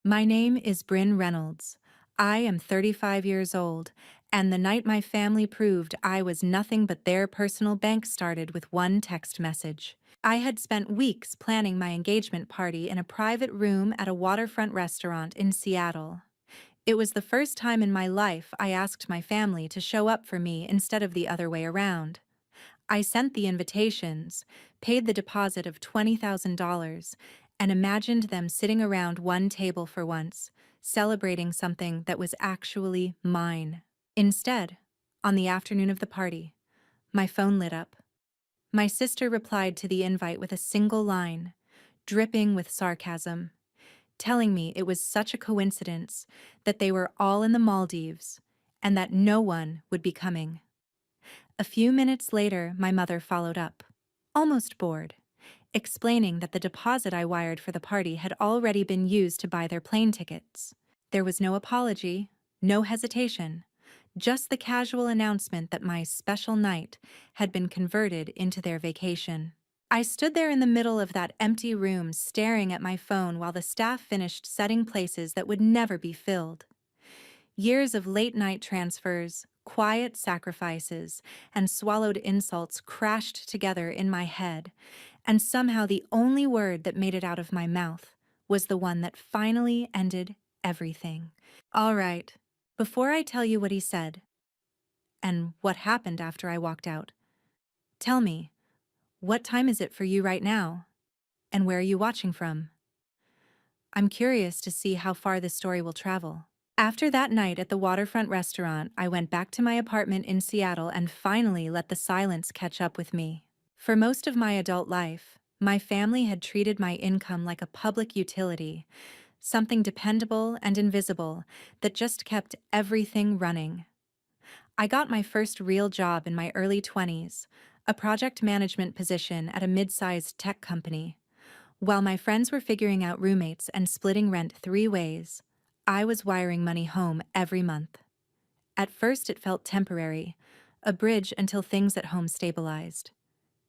My name is Bryn Reynolds. I am 35 years old, and the night my family proved I was nothing but their personal bank started with one text message. I had spent weeks planning my engagement party in a private room at a waterfront restaurant in Seattle. It was the first time in my life I asked my family to show up for me instead of the other way around. I sent the invitations, paid the deposit of $20,000, and imagined them sitting around one table for once, celebrating something that was actually mine. Instead, on the afternoon of the party, my phone lit up. My sister replied to the invite with a single line, dripping with sarcasm, telling me it was such a coincidence that they were all in the Maldives and that no one would be coming. A few minutes later, my mother followed up, almost bored, explaining that the deposit I wired for the party had already been used to buy their plane tickets. There was no apology, no hesitation, just the casual announcement that my special night had been converted into their vacation. I stood there in the middle of that empty room staring at my phone while the staff finished setting places that would never be filled. Years of late-night transfers, quiet sacrifices, and swallowed insults crashed together in my head, and somehow the only word that made it out of my mouth was the one that finally ended everything. All right, before I tell you what he said, and what happened after I walked out, tell me, what time is it for you right now? And where are you watching from? I'm curious to see how far this story will travel. After that night at the waterfront restaurant, I went back to my apartment in Seattle and finally let the silence catch up with me. For most of my adult life, my family had treated my income like a public utility, something dependable and invisible that just kept everything running. I got my first real job in my early 20s, a project management position at a mid-sized tech company. While my friends were figuring out roommates and splitting rent 3 ways, I was wiring money home every month. At first it felt temporary, a bridge until things at home stabilized.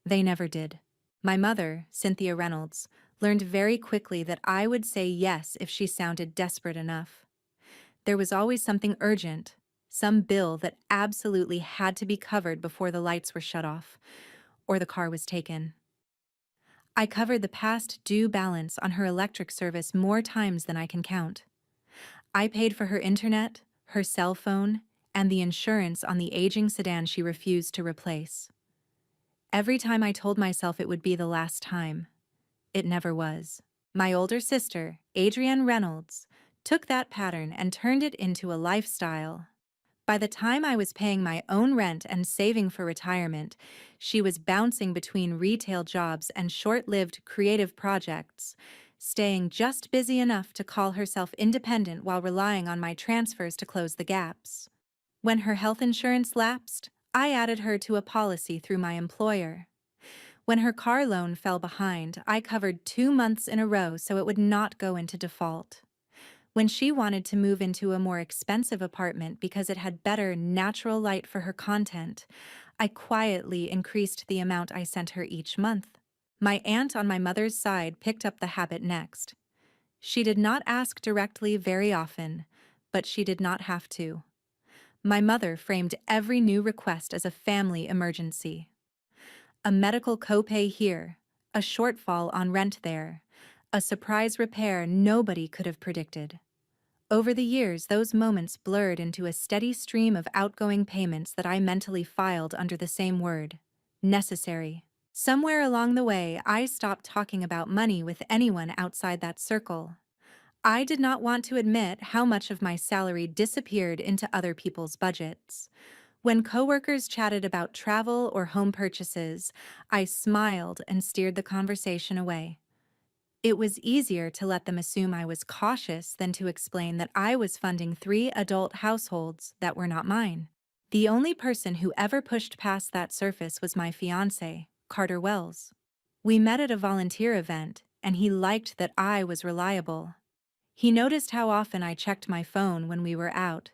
They never did. My mother, Cynthia Reynolds, learned very quickly that I would say yes if she sounded desperate enough. There was always something urgent, some bill that absolutely had to be covered before the lights were shut off, or the car was taken. I covered the past due balance on her electric service more times than I can count. I paid for her internet, her cell phone, and the insurance on the aging sedan she refused to replace. Every time I told myself it would be the last time, it never was. My older sister, Adrienne Reynolds, took that pattern and turned it into a lifestyle. By the time I was paying my own rent and saving for retirement, she was bouncing between retail jobs and short-lived creative projects, staying just busy enough to call herself independent while relying on my transfers to close the gaps. When her health insurance lapsed, I added her to a policy through my employer. When her car loan fell behind, I covered 2 months in a row so it would not go into default. When she wanted to move into a more expensive apartment because it had better natural light for her content, I quietly increased the amount I sent her each month. My aunt on my mother's side picked up the habit next. She did not ask directly very often, but she did not have to. My mother framed every new request as a family emergency. A medical copay here, a shortfall on rent there, a surprise repair nobody could have predicted. Over the years, those moments blurred into a steady stream of outgoing payments that I mentally filed under the same word: necessary. Somewhere along the way, I stopped talking about money with anyone outside that circle. I did not want to admit how much of my salary disappeared into other people's budgets. When coworkers chatted about travel or home purchases, I smiled and steered the conversation away. It was easier to let them assume I was cautious than to explain that I was funding 3 adult households that were not mine. The only person who ever pushed past that surface was my fiancé, Carter Wells. We met at a volunteer event, and he liked that I was reliable. He noticed how often I checked my phone when we were out,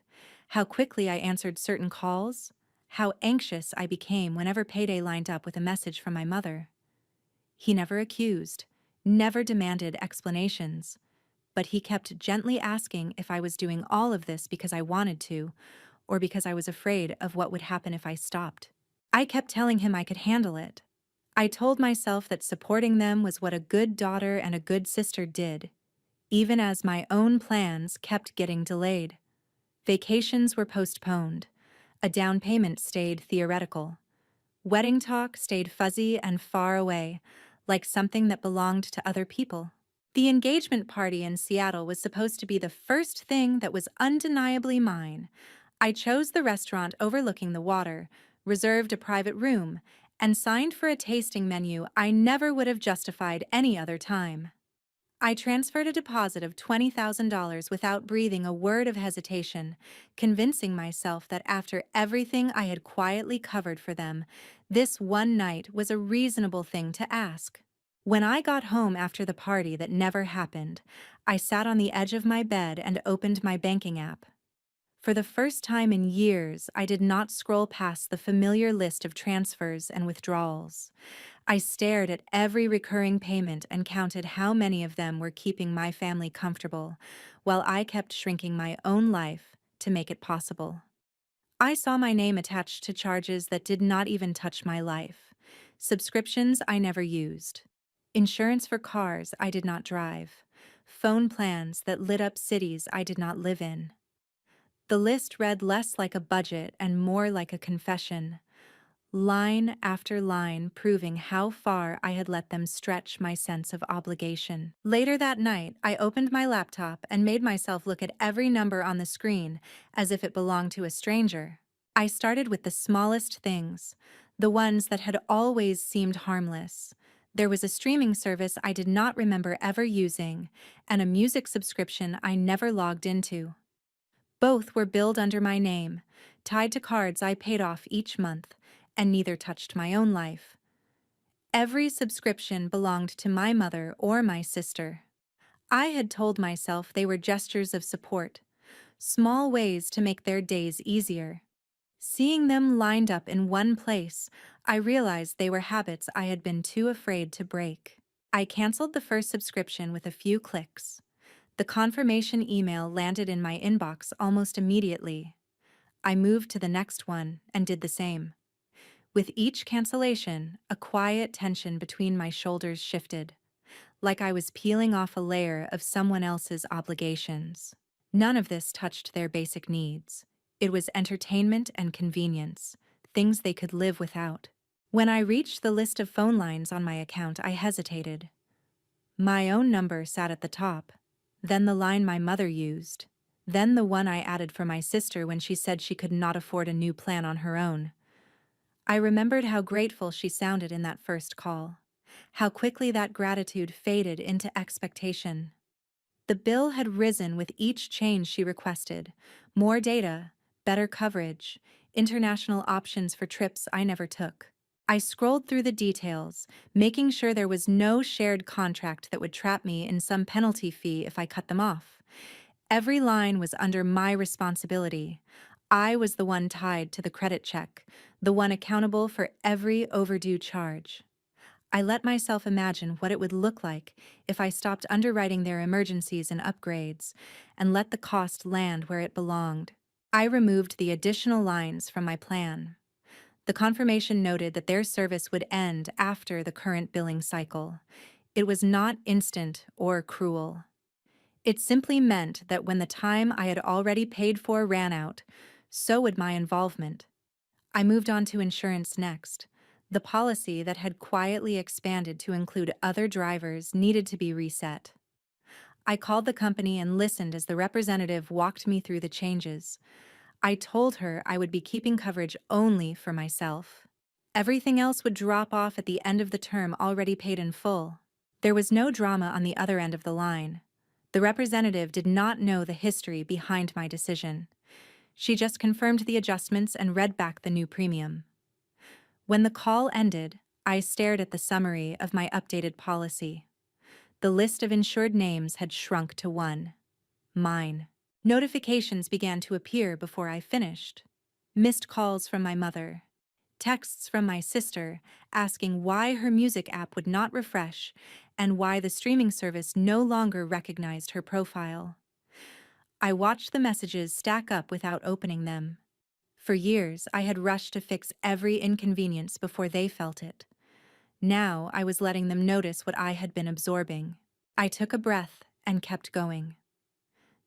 how quickly I answered certain calls, how anxious I became whenever payday lined up with a message from my mother. He never accused, never demanded explanations, but he kept gently asking if I was doing all of this because I wanted to, or because I was afraid of what would happen if I stopped. I kept telling him I could handle it. I told myself that supporting them was what a good daughter and a good sister did, even as my own plans kept getting delayed. Vacations were postponed. A down payment stayed theoretical. Wedding talk stayed fuzzy and far away, like something that belonged to other people. The engagement party in Seattle was supposed to be the first thing that was undeniably mine. I chose the restaurant overlooking the water, reserved a private room, and signed for a tasting menu I never would have justified any other time. I transferred a deposit of $20,000 without breathing a word of hesitation, convincing myself that after everything I had quietly covered for them, this one night was a reasonable thing to ask. When I got home after the party that never happened, I sat on the edge of my bed and opened my banking app. For the first time in years, I did not scroll past the familiar list of transfers and withdrawals. I stared at every recurring payment and counted how many of them were keeping my family comfortable, while I kept shrinking my own life to make it possible. I saw my name attached to charges that did not even touch my life, subscriptions I never used, insurance for cars I did not drive, phone plans that lit up cities I did not live in. The list read less like a budget and more like a confession, line after line proving how far I had let them stretch my sense of obligation. Later that night, I opened my laptop and made myself look at every number on the screen as if it belonged to a stranger. I started with the smallest things, the ones that had always seemed harmless. There was a streaming service I did not remember ever using, and a music subscription I never logged into. Both were billed under my name, tied to cards I paid off each month, and neither touched my own life. Every subscription belonged to my mother or my sister. I had told myself they were gestures of support, small ways to make their days easier. Seeing them lined up in one place, I realized they were habits I had been too afraid to break. I canceled the first subscription with a few clicks. The confirmation email landed in my inbox almost immediately. I moved to the next one and did the same. With each cancellation, a quiet tension between my shoulders shifted, like I was peeling off a layer of someone else's obligations. None of this touched their basic needs. It was entertainment and convenience, things they could live without. When I reached the list of phone lines on my account, I hesitated. My own number sat at the top, then the line my mother used, then the one I added for my sister when she said she could not afford a new plan on her own. I remembered how grateful she sounded in that first call, how quickly that gratitude faded into expectation. The bill had risen with each change she requested: more data, better coverage, international options for trips I never took. I scrolled through the details, making sure there was no shared contract that would trap me in some penalty fee if I cut them off. Every line was under my responsibility. I was the one tied to the credit check, the one accountable for every overdue charge. I let myself imagine what it would look like if I stopped underwriting their emergencies and upgrades and let the cost land where it belonged. I removed the additional lines from my plan. The confirmation noted that their service would end after the current billing cycle. It was not instant or cruel. It simply meant that when the time I had already paid for ran out, so would my involvement. I moved on to insurance next. The policy that had quietly expanded to include other drivers needed to be reset. I called the company and listened as the representative walked me through the changes. I told her I would be keeping coverage only for myself. Everything else would drop off at the end of the term already paid in full. There was no drama on the other end of the line. The representative did not know the history behind my decision. She just confirmed the adjustments and read back the new premium. When the call ended, I stared at the summary of my updated policy. The list of insured names had shrunk to one: mine. Notifications began to appear before I finished. Missed calls from my mother. Texts from my sister asking why her music app would not refresh and why the streaming service no longer recognized her profile. I watched the messages stack up without opening them. For years, I had rushed to fix every inconvenience before they felt it. Now I was letting them notice what I had been absorbing. I took a breath and kept going.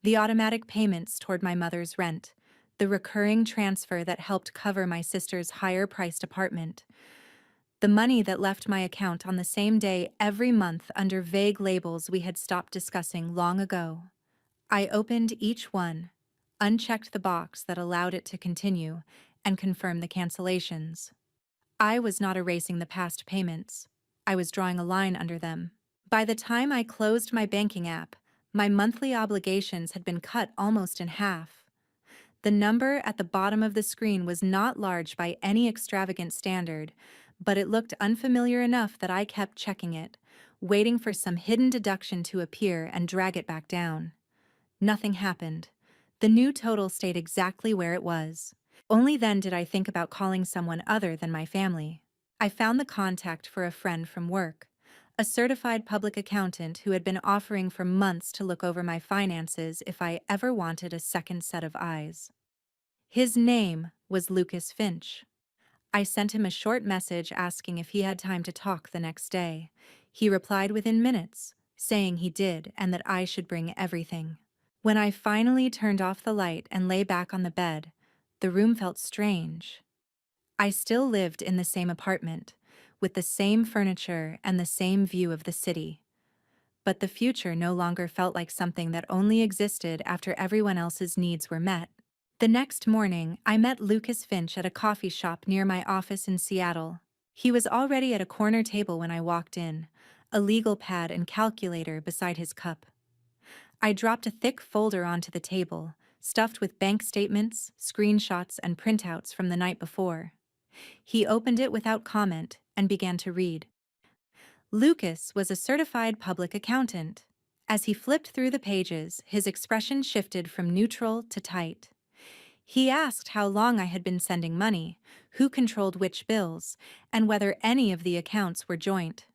The automatic payments toward my mother's rent, the recurring transfer that helped cover my sister's higher-priced apartment, the money that left my account on the same day every month under vague labels we had stopped discussing long ago. I opened each one, unchecked the box that allowed it to continue, and confirmed the cancellations. I was not erasing the past payments. I was drawing a line under them. By the time I closed my banking app, my monthly obligations had been cut almost in half. The number at the bottom of the screen was not large by any extravagant standard, but it looked unfamiliar enough that I kept checking it, waiting for some hidden deduction to appear and drag it back down. Nothing happened. The new total stayed exactly where it was. Only then did I think about calling someone other than my family. I found the contact for a friend from work, a certified public accountant who had been offering for months to look over my finances if I ever wanted a second set of eyes. His name was Lucas Finch. I sent him a short message asking if he had time to talk the next day. He replied within minutes, saying he did and that I should bring everything. When I finally turned off the light and lay back on the bed, the room felt strange. I still lived in the same apartment, with the same furniture and the same view of the city. But the future no longer felt like something that only existed after everyone else's needs were met. The next morning, I met Lucas Finch at a coffee shop near my office in Seattle. He was already at a corner table when I walked in, a legal pad and calculator beside his cup. I dropped a thick folder onto the table, stuffed with bank statements, screenshots, and printouts from the night before. He opened it without comment and began to read. Lucas was a certified public accountant. As he flipped through the pages, his expression shifted from neutral to tight. He asked how long I had been sending money, who controlled which bills, and whether any of the accounts were joint.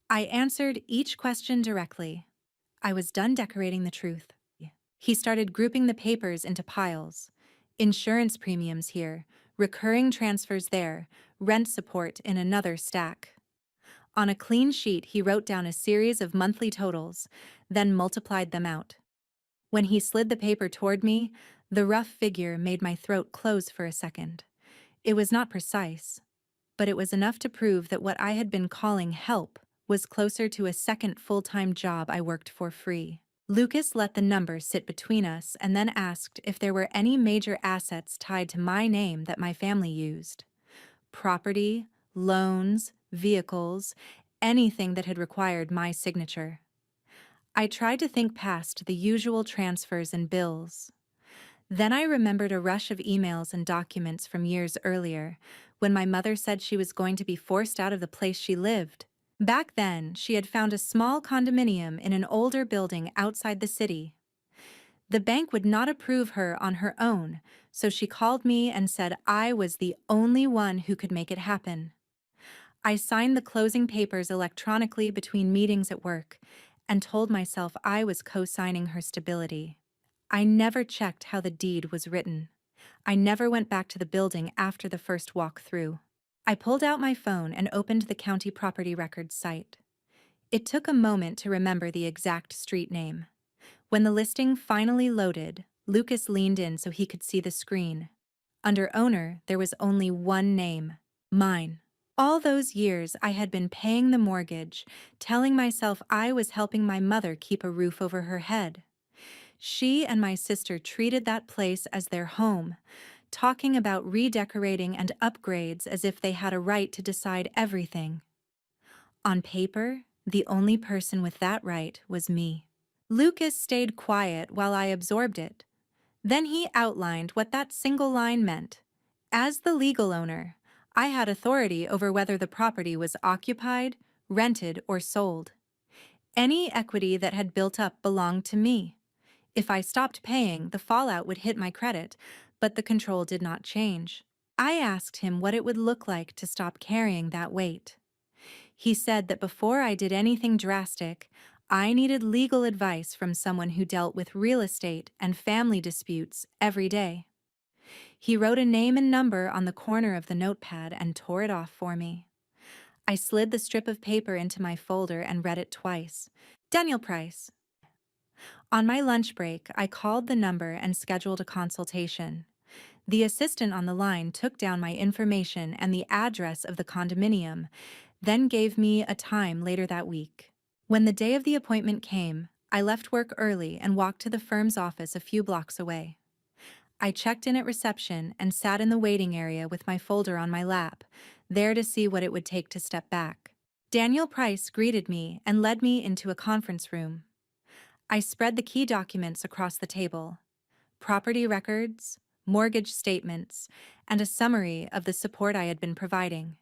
I answered each question directly. I was done decorating the truth. He started grouping the papers into piles. Insurance premiums here, recurring transfers there, rent support in another stack. On a clean sheet, he wrote down a series of monthly totals, then multiplied them out. When he slid the paper toward me, the rough figure made my throat close for a second. It was not precise, but it was enough to prove that what I had been calling help was closer to a second full-time job I worked for free. Lucas let the number sit between us and then asked if there were any major assets tied to my name that my family used. Property, loans, vehicles, anything that had required my signature. I tried to think past the usual transfers and bills. Then I remembered a rush of emails and documents from years earlier, when my mother said she was going to be forced out of the place she lived. Back then, she had found a small condominium in an older building outside the city. The bank would not approve her on her own, so she called me and said I was the only one who could make it happen. I signed the closing papers electronically between meetings at work and told myself I was co-signing her stability. I never checked how the deed was written. I never went back to the building after the first walk through. I pulled out my phone and opened the county property records site. It took a moment to remember the exact street name. When the listing finally loaded, Lucas leaned in so he could see the screen. Under owner, there was only one name: mine. All those years I had been paying the mortgage, telling myself I was helping my mother keep a roof over her head. She and my sister treated that place as their home, talking about redecorating and upgrades as if they had a right to decide everything. On paper, the only person with that right was me. Lucas stayed quiet while I absorbed it. Then he outlined what that single line meant. As the legal owner, I had authority over whether the property was occupied, rented, or sold. Any equity that had built up belonged to me. If I stopped paying, the fallout would hit my credit, but the control did not change. I asked him what it would look like to stop carrying that weight. He said that before I did anything drastic, I needed legal advice from someone who dealt with real estate and family disputes every day. He wrote a name and number on the corner of the notepad and tore it off for me. I slid the strip of paper into my folder and read it twice. Daniel Price. On my lunch break, I called the number and scheduled a consultation. The assistant on the line took down my information and the address of the condominium, then gave me a time later that week. When the day of the appointment came, I left work early and walked to the firm's office a few blocks away. I checked in at reception and sat in the waiting area with my folder on my lap, there to see what it would take to step back. Daniel Price greeted me and led me into a conference room. I spread the key documents across the table: property records, mortgage statements, and a summary of the support I had been providing.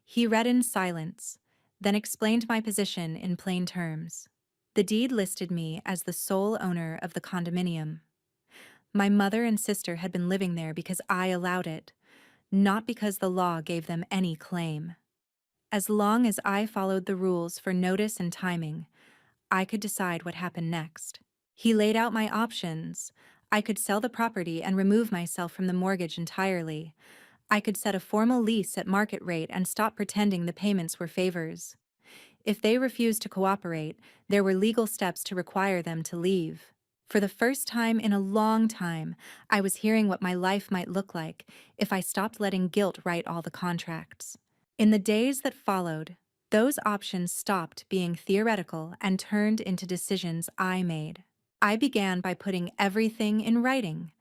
He read in silence, then explained my position in plain terms. The deed listed me as the sole owner of the condominium. My mother and sister had been living there because I allowed it, not because the law gave them any claim. As long as I followed the rules for notice and timing, I could decide what happened next. He laid out my options. I could sell the property and remove myself from the mortgage entirely. I could set a formal lease at market rate and stop pretending the payments were favors. If they refused to cooperate, there were legal steps to require them to leave. For the first time in a long time, I was hearing what my life might look like if I stopped letting guilt write all the contracts. In the days that followed, those options stopped being theoretical and turned into decisions I made. I began by putting everything in writing.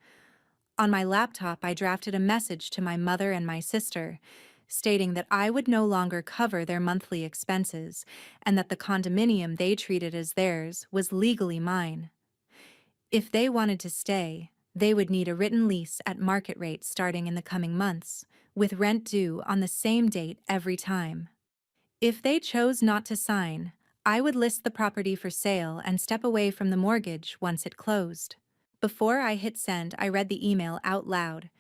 On my laptop, I drafted a message to my mother and my sister, stating that I would no longer cover their monthly expenses and that the condominium they treated as theirs was legally mine. If they wanted to stay, they would need a written lease at market rate starting in the coming months, with rent due on the same date every time. If they chose not to sign, I would list the property for sale and step away from the mortgage once it closed. Before I hit send, I read the email out loud.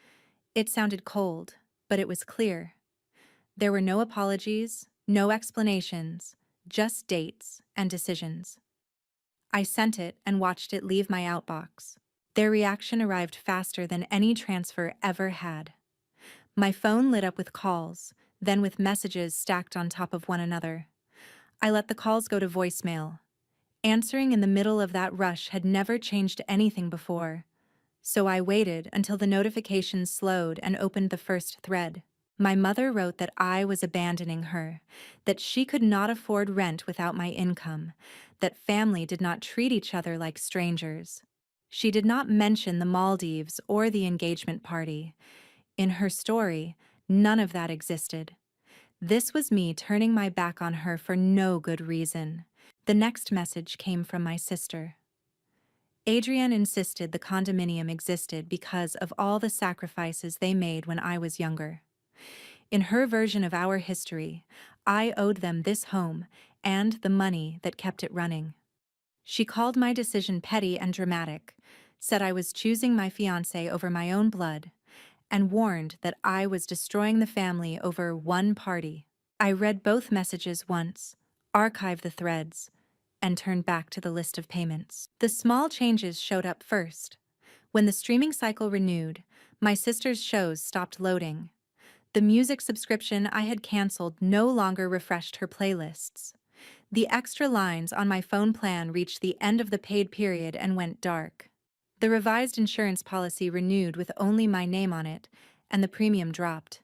It sounded cold, but it was clear. There were no apologies, no explanations, just dates and decisions. I sent it and watched it leave my outbox. Their reaction arrived faster than any transfer ever had. My phone lit up with calls, then with messages stacked on top of one another. I let the calls go to voicemail. Answering in the middle of that rush had never changed anything before, so I waited until the notifications slowed and opened the first thread. My mother wrote that I was abandoning her, that she could not afford rent without my income, that family did not treat each other like strangers. She did not mention the Maldives or the engagement party. In her story, none of that existed. This was me turning my back on her for no good reason. The next message came from my sister. Adrienne insisted the condominium existed because of all the sacrifices they made when I was younger. In her version of our history, I owed them this home and the money that kept it running. She called my decision petty and dramatic, said I was choosing my fiancé over my own blood, and warned that I was destroying the family over one party. I read both messages once, archived the threads, and turned back to the list of payments. The small changes showed up first. When the streaming cycle renewed, my sister's shows stopped loading. The music subscription I had canceled no longer refreshed her playlists. The extra lines on my phone plan reached the end of the paid period and went dark. The revised insurance policy renewed with only my name on it, and the premium dropped.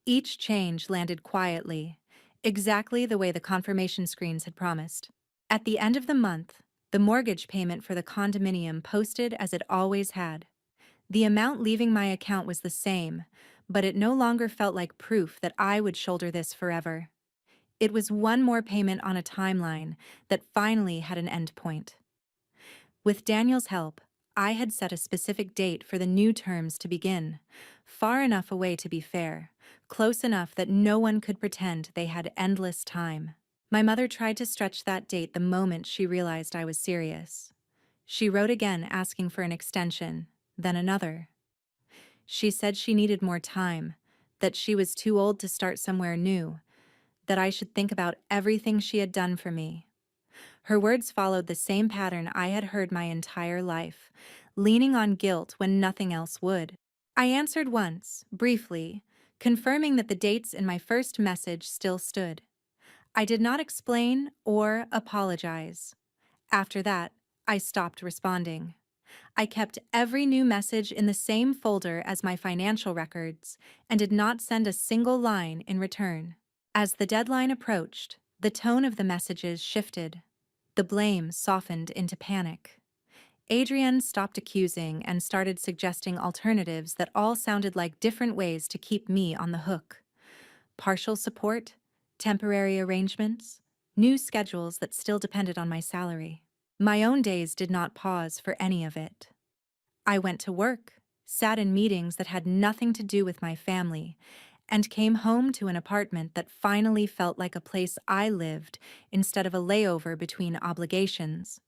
Each change landed quietly, exactly the way the confirmation screens had promised. At the end of the month, the mortgage payment for the condominium posted as it always had. The amount leaving my account was the same, but it no longer felt like proof that I would shoulder this forever. It was one more payment on a timeline that finally had an end point. With Daniel's help, I had set a specific date for the new terms to begin, far enough away to be fair, close enough that no one could pretend they had endless time. My mother tried to stretch that date the moment she realized I was serious. She wrote again asking for an extension, then another. She said she needed more time, that she was too old to start somewhere new, that I should think about everything she had done for me. Her words followed the same pattern I had heard my entire life, leaning on guilt when nothing else would. I answered once, briefly, confirming that the dates in my first message still stood. I did not explain or apologize. After that, I stopped responding. I kept every new message in the same folder as my financial records and did not send a single line in return. As the deadline approached, the tone of the messages shifted. The blame softened into panic. Adrienne stopped accusing and started suggesting alternatives that all sounded like different ways to keep me on the hook. Partial support, temporary arrangements, new schedules that still depended on my salary. My own days did not pause for any of it. I went to work, sat in meetings that had nothing to do with my family, and came home to an apartment that finally felt like a place I lived instead of a layover between obligations.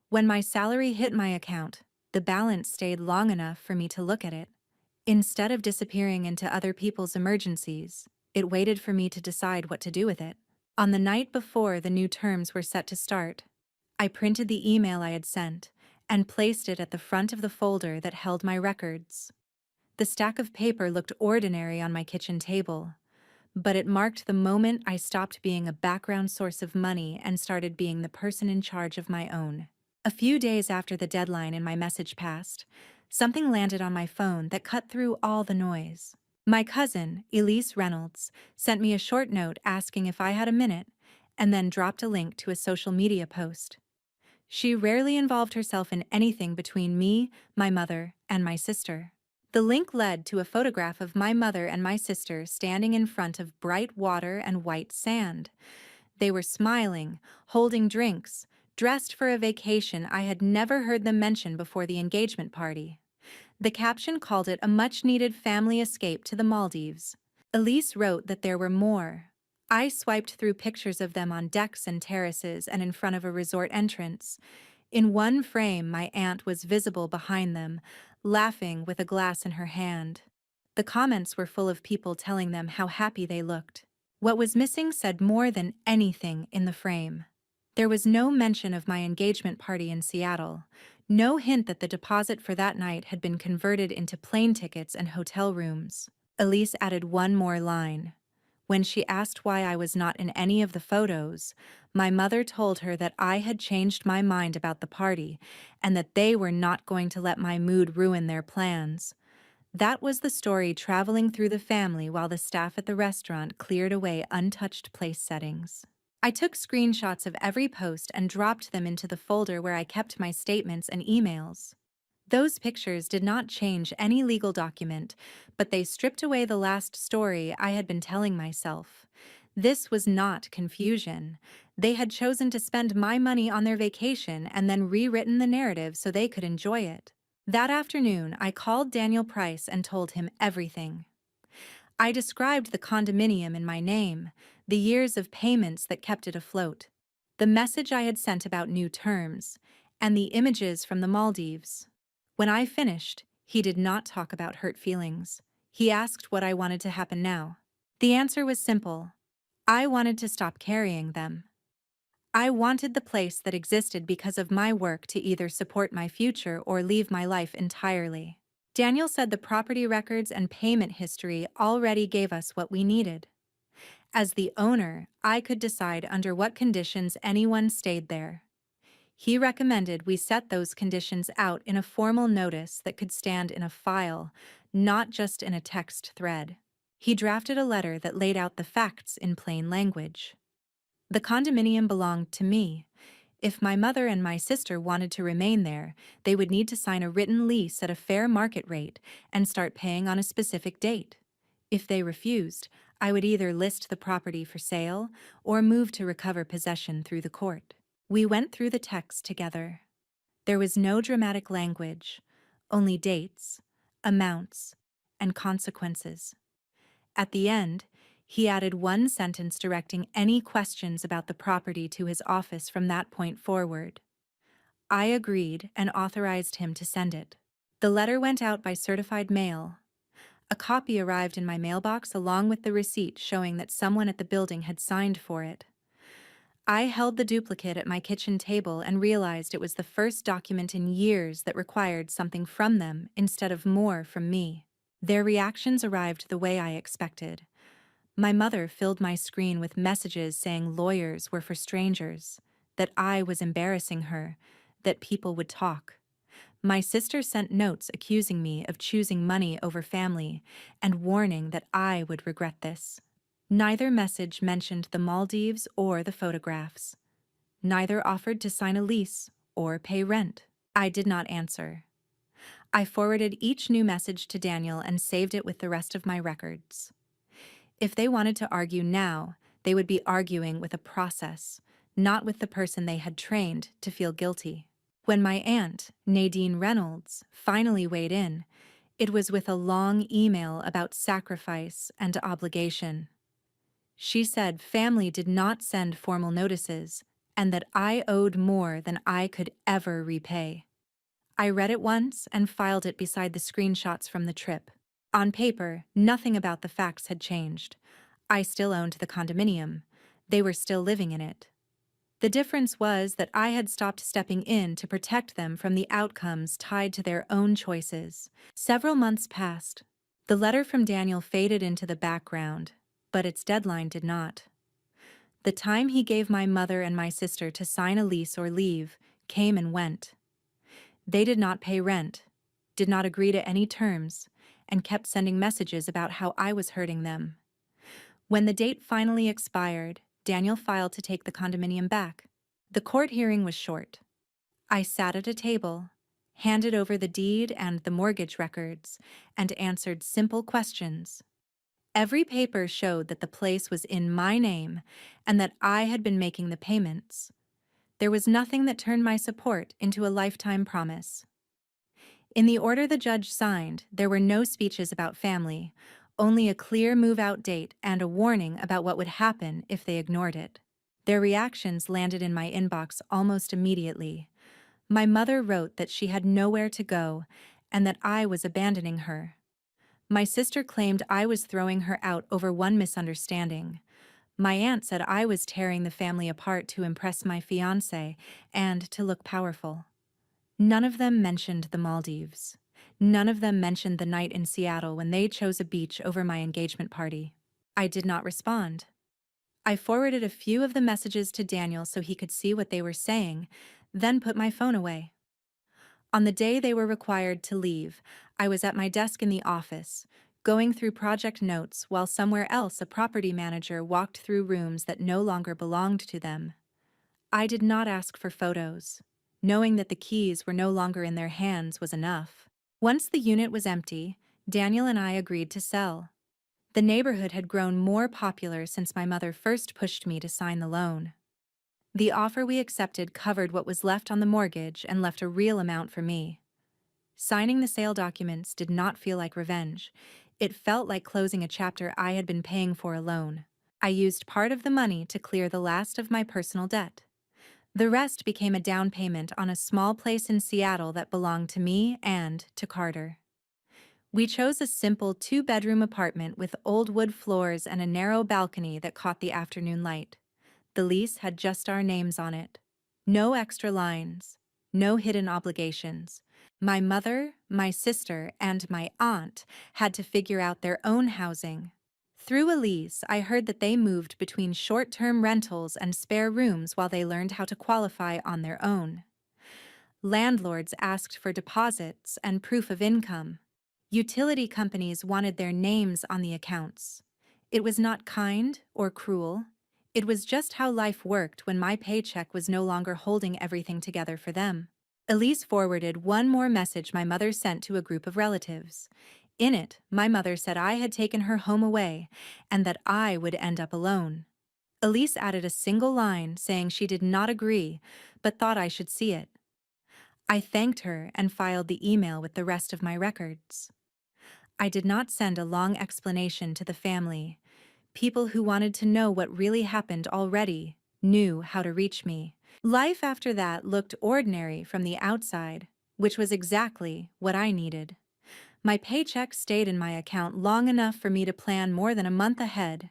When my salary hit my account, the balance stayed long enough for me to look at it. Instead of disappearing into other people's emergencies, it waited for me to decide what to do with it. On the night before the new terms were set to start, I printed the email I had sent and placed it at the front of the folder that held my records. The stack of paper looked ordinary on my kitchen table, but it marked the moment I stopped being a background source of money and started being the person in charge of my own. A few days after the deadline in my message passed, something landed on my phone that cut through all the noise. My cousin, Elise Reynolds, sent me a short note asking if I had a minute, and then dropped a link to a social media post. She rarely involved herself in anything between me, my mother, and my sister. The link led to a photograph of my mother and my sister standing in front of bright water and white sand. They were smiling, holding drinks, dressed for a vacation I had never heard them mention before the engagement party. The caption called it a much-needed family escape to the Maldives. Elise wrote that there were more. I swiped through pictures of them on decks and terraces and in front of a resort entrance. In one frame, my aunt was visible behind them, laughing with a glass in her hand. The comments were full of people telling them how happy they looked. What was missing said more than anything in the frame. There was no mention of my engagement party in Seattle, no hint that the deposit for that night had been converted into plane tickets and hotel rooms. Elise added one more line. When she asked why I was not in any of the photos, my mother told her that I had changed my mind about the party and that they were not going to let my mood ruin their plans. That was the story traveling through the family while the staff at the restaurant cleared away untouched place settings. I took screenshots of every post and dropped them into the folder where I kept my statements and emails. Those pictures did not change any legal document, but they stripped away the last story I had been telling myself. This was not confusion. They had chosen to spend my money on their vacation and then rewritten the narrative so they could enjoy it. That afternoon, I called Daniel Price and told him everything. I described the condominium in my name, the years of payments that kept it afloat, the message I had sent about new terms, and the images from the Maldives. When I finished, he did not talk about hurt feelings. He asked what I wanted to happen now. The answer was simple. I wanted to stop carrying them. I wanted the place that existed because of my work to either support my future or leave my life entirely. Daniel said the property records and payment history already gave us what we needed. As the owner, I could decide under what conditions anyone stayed there. He recommended we set those conditions out in a formal notice that could stand in a file, not just in a text thread. He drafted a letter that laid out the facts in plain language. The condominium belonged to me. If my mother and my sister wanted to remain there, they would need to sign a written lease at a fair market rate and start paying on a specific date. If they refused, I would either list the property for sale or move to recover possession through the court. We went through the text together. There was no dramatic language, only dates, amounts, and consequences. At the end, he added one sentence directing any questions about the property to his office from that point forward. I agreed and authorized him to send it. The letter went out by certified mail. A copy arrived in my mailbox along with the receipt showing that someone at the building had signed for it. I held the duplicate at my kitchen table and realized it was the first document in years that required something from them instead of more from me. Their reactions arrived the way I expected. My mother filled my screen with messages saying lawyers were for strangers, that I was embarrassing her, that people would talk. My sister sent notes accusing me of choosing money over family and warning that I would regret this. Neither message mentioned the Maldives or the photographs. Neither offered to sign a lease or pay rent. I did not answer. I forwarded each new message to Daniel and saved it with the rest of my records. If they wanted to argue now, they would be arguing with a process, not with the person they had trained to feel guilty. When my aunt, Nadine Reynolds, finally weighed in, it was with a long email about sacrifice and obligation. She said family did not send formal notices and that I owed more than I could ever repay. I read it once and filed it beside the screenshots from the trip. On paper, nothing about the facts had changed. I still owned the condominium. They were still living in it. The difference was that I had stopped stepping in to protect them from the outcomes tied to their own choices. Several months passed. The letter from Daniel faded into the background, but its deadline did not. The time he gave my mother and my sister to sign a lease or leave came and went. They did not pay rent, did not agree to any terms, and kept sending messages about how I was hurting them. When the date finally expired, Daniel filed to take the condominium back. The court hearing was short. I sat at a table, handed over the deed and the mortgage records, and answered simple questions. Every paper showed that the place was in my name and that I had been making the payments. There was nothing that turned my support into a lifetime promise. In the order the judge signed, there were no speeches about family, only a clear move-out date and a warning about what would happen if they ignored it. Their reactions landed in my inbox almost immediately. My mother wrote that she had nowhere to go and that I was abandoning her. My sister claimed I was throwing her out over one misunderstanding. My aunt said I was tearing the family apart to impress my fiancé and to look powerful. None of them mentioned the Maldives. None of them mentioned the night in Seattle when they chose a beach over my engagement party. I did not respond. I forwarded a few of the messages to Daniel so he could see what they were saying, then put my phone away. On the day they were required to leave, I was at my desk in the office, going through project notes while somewhere else a property manager walked through rooms that no longer belonged to them. I did not ask for photos. Knowing that the keys were no longer in their hands was enough. Once the unit was empty, Daniel and I agreed to sell. The neighborhood had grown more popular since my mother first pushed me to sign the loan. The offer we accepted covered what was left on the mortgage and left a real amount for me. Signing the sale documents did not feel like revenge. It felt like closing a chapter I had been paying for alone. I used part of the money to clear the last of my personal debt. The rest became a down payment on a small place in Seattle that belonged to me and to Carter. We chose a simple 2-bedroom apartment with old wood floors and a narrow balcony that caught the afternoon light. The lease had just our names on it. No extra lines, no hidden obligations. My mother, my sister, and my aunt had to figure out their own housing. Through a lease, I heard that they moved between short-term rentals and spare rooms while they learned how to qualify on their own. Landlords asked for deposits and proof of income. Utility companies wanted their names on the accounts. It was not kind or cruel. It was just how life worked when my paycheck was no longer holding everything together for them. Elise forwarded one more message my mother sent to a group of relatives. In it, my mother said I had taken her home away and that I would end up alone. Elise added a single line saying she did not agree, but thought I should see it. I thanked her and filed the email with the rest of my records. I did not send a long explanation to the family. People who wanted to know what really happened already knew how to reach me. Life after that looked ordinary from the outside, which was exactly what I needed. My paycheck stayed in my account long enough for me to plan more than a month ahead.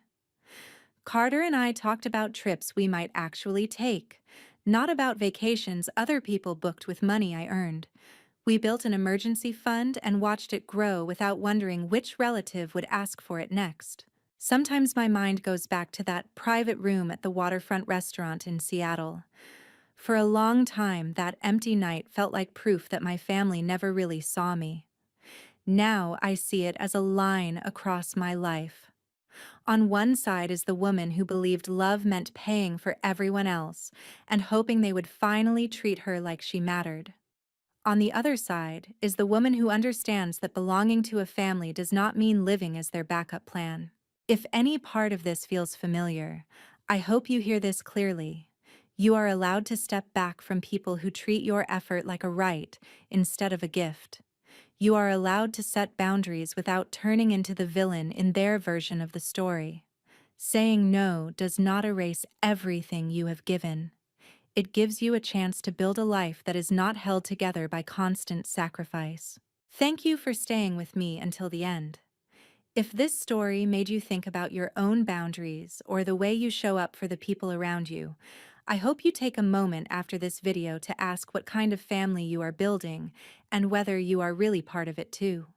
Carter and I talked about trips we might actually take, not about vacations other people booked with money I earned. We built an emergency fund and watched it grow without wondering which relative would ask for it next. Sometimes my mind goes back to that private room at the waterfront restaurant in Seattle. For a long time, that empty night felt like proof that my family never really saw me. Now I see it as a line across my life. On one side is the woman who believed love meant paying for everyone else and hoping they would finally treat her like she mattered. On the other side is the woman who understands that belonging to a family does not mean living as their backup plan. If any part of this feels familiar, I hope you hear this clearly. You are allowed to step back from people who treat your effort like a right instead of a gift. You are allowed to set boundaries without turning into the villain in their version of the story. Saying no does not erase everything you have given. It gives you a chance to build a life that is not held together by constant sacrifice. Thank you for staying with me until the end. If this story made you think about your own boundaries or the way you show up for the people around you, I hope you take a moment after this video to ask what kind of family you are building and whether you are really part of it too.